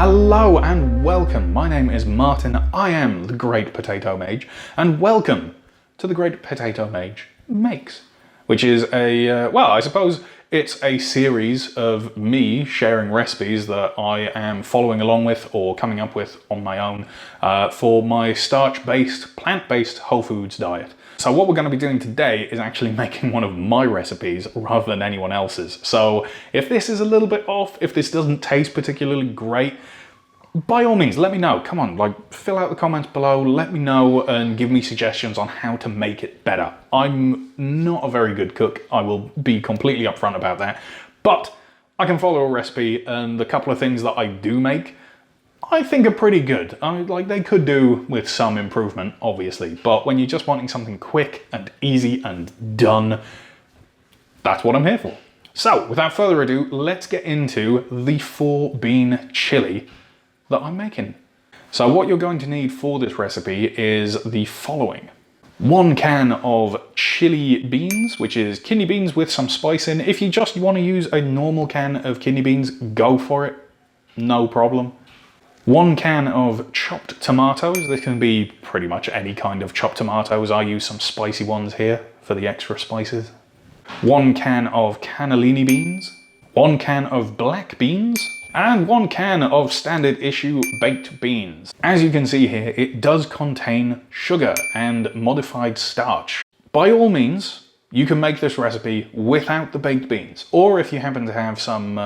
Hello and welcome. My name is Martin. I am the Great Potato Mage, and welcome to the Great Potato Mage Makes, which is well, I suppose it's a series of me sharing recipes that I am following along with or coming up with on my own for my starch-based, plant-based whole foods diet. So what we're going to be doing today is actually making one of my recipes rather than anyone else's. So if this is a little bit off, if this doesn't taste particularly great, by all means, let me know. Come on, like, fill out the comments below, let me know and give me suggestions on how to make it better. I'm not a very good cook, I will be completely upfront about that, but I can follow a recipe, and the couple of things that I do make I think are pretty good. They could do with some improvement, obviously, but when you're just wanting something quick and easy and done, that's what I'm here for. So, without further ado, let's get into the 4-bean chili that I'm making. So what you're going to need for this recipe is the following. 1 can of chili beans, which is kidney beans with some spice in. If you just want to use a normal can of kidney beans, go for it, no problem. 1 can of chopped tomatoes. This can be pretty much any kind of chopped tomatoes. I use some spicy ones here for the extra spices. 1 can of cannellini beans. 1 can of black beans. And 1 can of standard issue baked beans. As you can see here, it does contain sugar and modified starch. By all means, you can make this recipe without the baked beans. Or if you happen to have some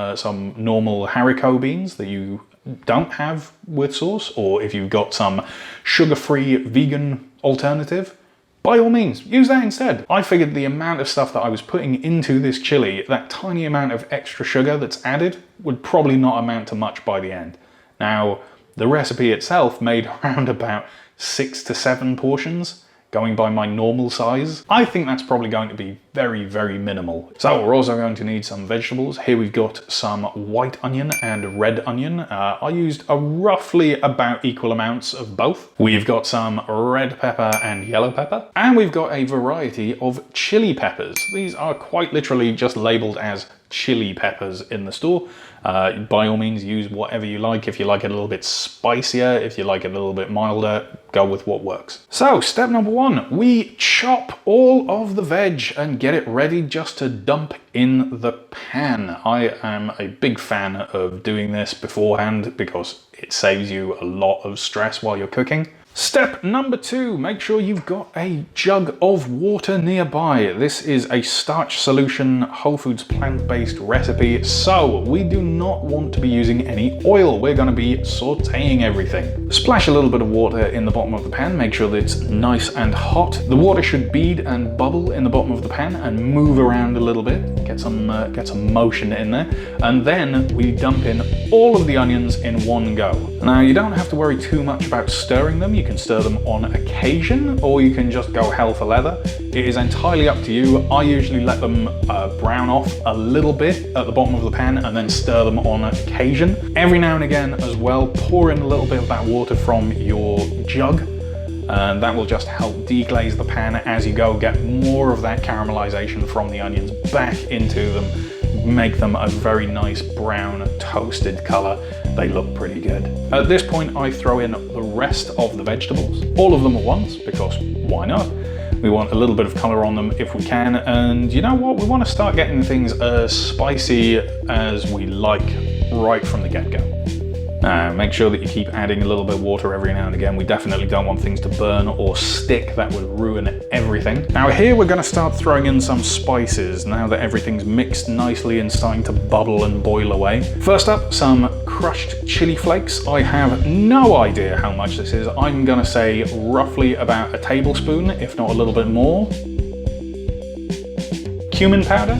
normal haricot beans that you don't have with sauce, or if you've got some sugar-free vegan alternative, by all means, use that instead. I figured the amount of stuff that I was putting into this chili, that tiny amount of extra sugar that's added, would probably not amount to much by the end. Now, the recipe itself made around about 6 to 7 portions, going by my normal size. I think that's probably going to be very, very minimal. So we're also going to need some vegetables. Here we've got some white onion and red onion. I used roughly about equal amounts of both. We've got some red pepper and yellow pepper. And we've got a variety of chili peppers. These are quite literally just labeled as chili peppers in the store. By all means, use whatever you like. If you like it a little bit spicier, if you like it a little bit milder, go with what works. So, step number 1, we chop all of the veg and get it ready just to dump in the pan. I am a big fan of doing this beforehand because it saves you a lot of stress while you're cooking. Step number 2, make sure you've got a jug of water nearby. This is a starch solution, whole foods plant-based recipe, so we do not want to be using any oil. We're going to be sauteing everything. Splash a little bit of water in the bottom of the pan, make sure that it's nice and hot. The water should bead and bubble in the bottom of the pan and move around a little bit, get some motion in there, and then we dump in all of the onions in one go. Now, you don't have to worry too much about stirring them. You can stir them on occasion, or you can just go hell for leather. It is entirely up to you. I usually let them brown off a little bit at the bottom of the pan and then stir them on occasion. Every now and again as well, pour in a little bit of that water from your jug, and that will just help deglaze the pan as you go, get more of that caramelization from the onions back into them, make them a very nice brown toasted color. They look pretty good. At this point, I throw in the rest of the vegetables, all of them at once, because why not? We want a little bit of color on them if we can, and you know what? We want to start getting things as spicy as we like right from the get-go. Make sure that you keep adding a little bit of water every now and again. We definitely don't want things to burn or stick. That would ruin everything. Now here we're going to start throwing in some spices now that everything's mixed nicely and starting to bubble and boil away. First up, some crushed chili flakes. I have no idea how much this is. I'm going to say roughly about a tablespoon, if not a little bit more. Cumin powder.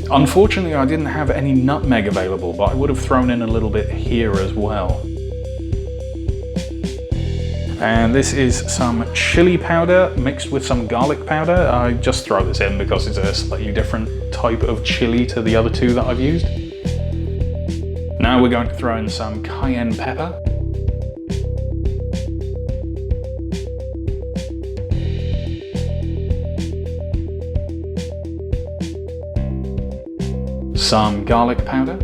Unfortunately, I didn't have any nutmeg available, but I would have thrown in a little bit here as well. And this is some chili powder mixed with some garlic powder. I just throw this in because it's a slightly different type of chili to the other two that I've used. Now we're going to throw in some cayenne pepper. Some garlic powder.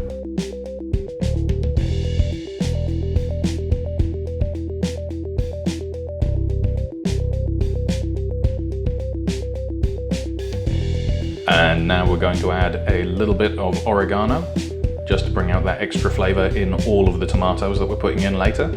And now we're going to add a little bit of oregano, just to bring out that extra flavor in all of the tomatoes that we're putting in later.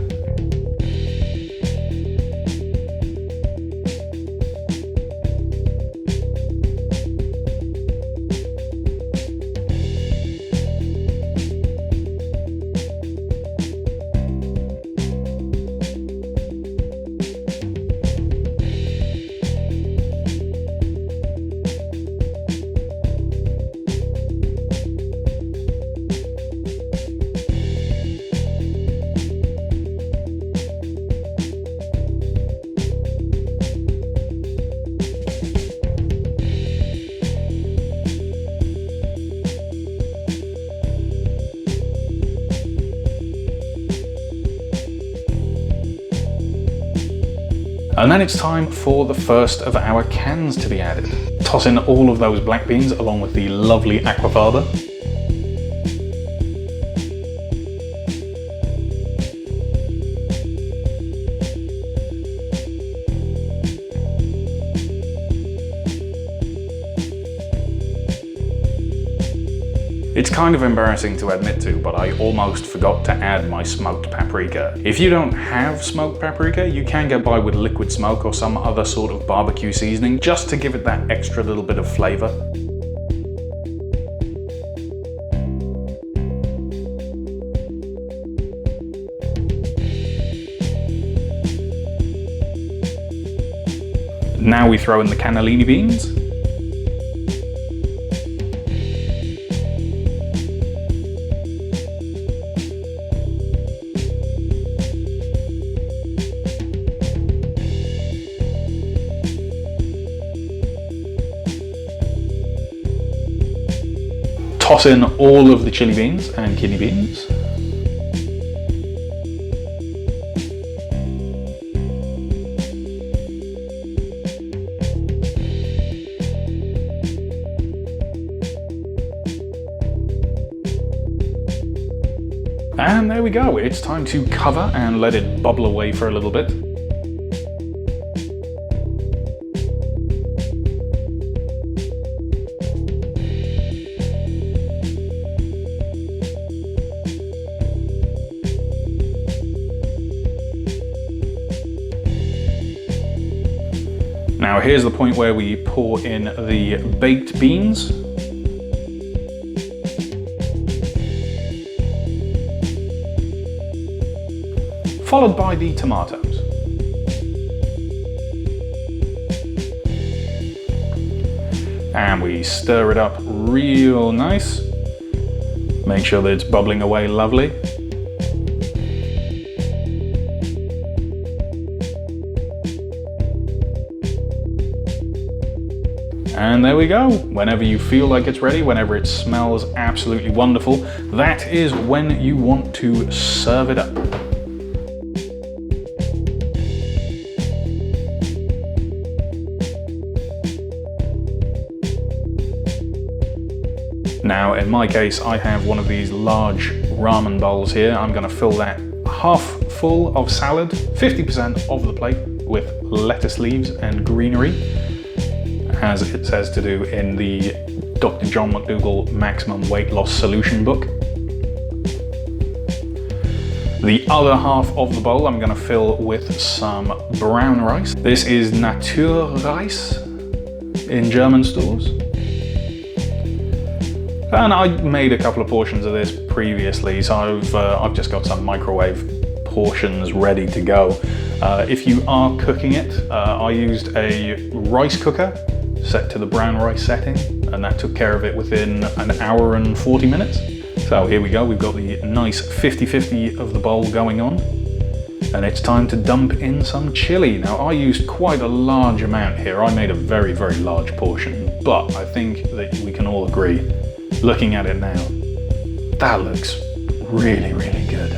And then it's time for the first of our cans to be added. Toss in all of those black beans along with the lovely aquafaba. It's kind of embarrassing to admit to, but I almost forgot to add my smoked paprika. If you don't have smoked paprika, you can get by with liquid smoke or some other sort of barbecue seasoning, just to give it that extra little bit of flavor. Now we throw in the cannellini beans. Toss in all of the chili beans and kidney beans. And there we go, it's time to cover and let it bubble away for a little bit. Now here's the point where we pour in the baked beans. Followed by the tomatoes. And we stir it up real nice. Make sure that it's bubbling away lovely. And there we go. Whenever you feel like it's ready, whenever it smells absolutely wonderful, that is when you want to serve it up. Now, in my case, I have one of these large ramen bowls here. I'm going to fill that half full of salad, 50% of the plate with lettuce leaves and greenery, as it says to do in the Dr. John McDougall Maximum Weight Loss Solution book. The other half of the bowl I'm going to fill with some brown rice. This is Naturreis in German stores. And I made a couple of portions of this previously, so I've just got some microwave portions ready to go. If you are cooking it, I used a rice cooker set to the brown rice setting, and that took care of it within an hour and 40 minutes. So here we go, we've got the nice 50-50 of the bowl going on, and it's time to dump in some chili. Now I used quite a large amount here. I made a very, very large portion, but I think that we can all agree, looking at it now, that looks really, really good.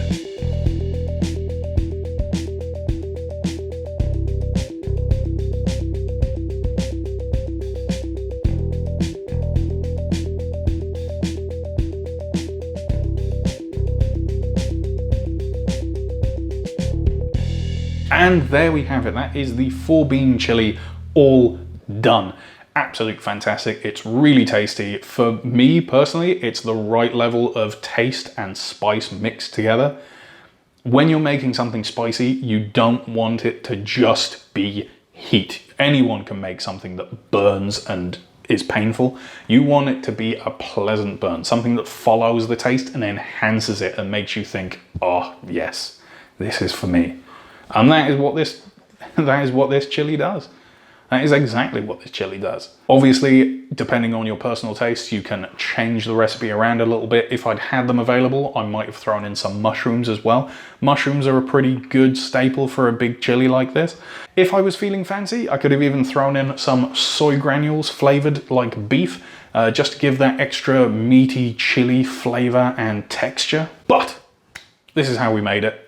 And there we have it. That is the 4-bean chili all done. absolutely fantastic. It's really tasty. For me personally, it's the right level of taste and spice mixed together. When you're making something spicy, you don't want it to just be heat. Anyone can make something that burns and is painful. You want it to be a pleasant burn, something that follows the taste and enhances it and makes you think, oh yes, this is for me. And that is what this chili does. That is exactly what this chili does. Obviously, depending on your personal taste, you can change the recipe around a little bit. If I'd had them available, I might have thrown in some mushrooms as well. Mushrooms are a pretty good staple for a big chili like this. If I was feeling fancy, I could have even thrown in some soy granules flavored like beef, just to give that extra meaty chili flavor and texture. But this is how we made it.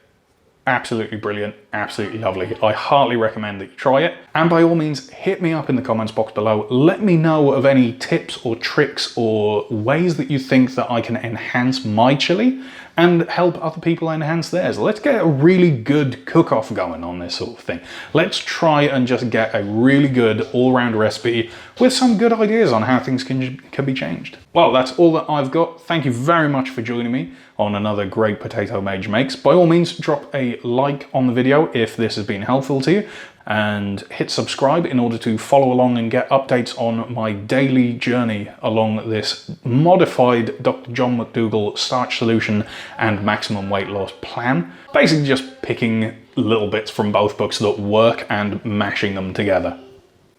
Absolutely brilliant, absolutely lovely. I heartily recommend that you try it. And by all means, hit me up in the comments box below. Let me know of any tips or tricks or ways that you think that I can enhance my chili and help other people enhance theirs. Let's get a really good cook-off going on this sort of thing. Let's try and just get a really good all-round recipe with some good ideas on how things can be changed. Well, that's all that I've got. Thank you very much for joining me on another Great Potato Mage Makes. By all means, drop a like on the video if this has been helpful to you, and hit subscribe in order to follow along and get updates on my daily journey along this modified Dr. John McDougall starch solution and maximum weight loss plan. Basically just picking little bits from both books that work and mashing them together.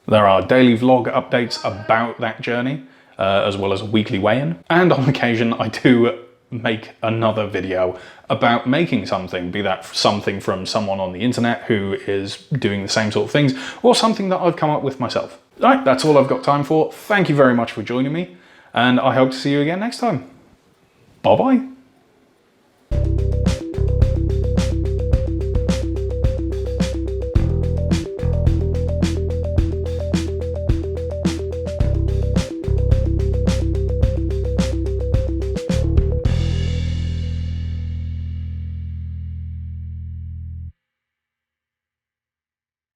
There are daily vlog updates about that journey, as well as a weekly weigh-in, and on occasion I do make another video about making something, be that something from someone on the internet who is doing the same sort of things, or something that I've come up with myself. Right, that's all I've got time for. Thank you very much for joining me, and I hope to see you again next time. Bye bye.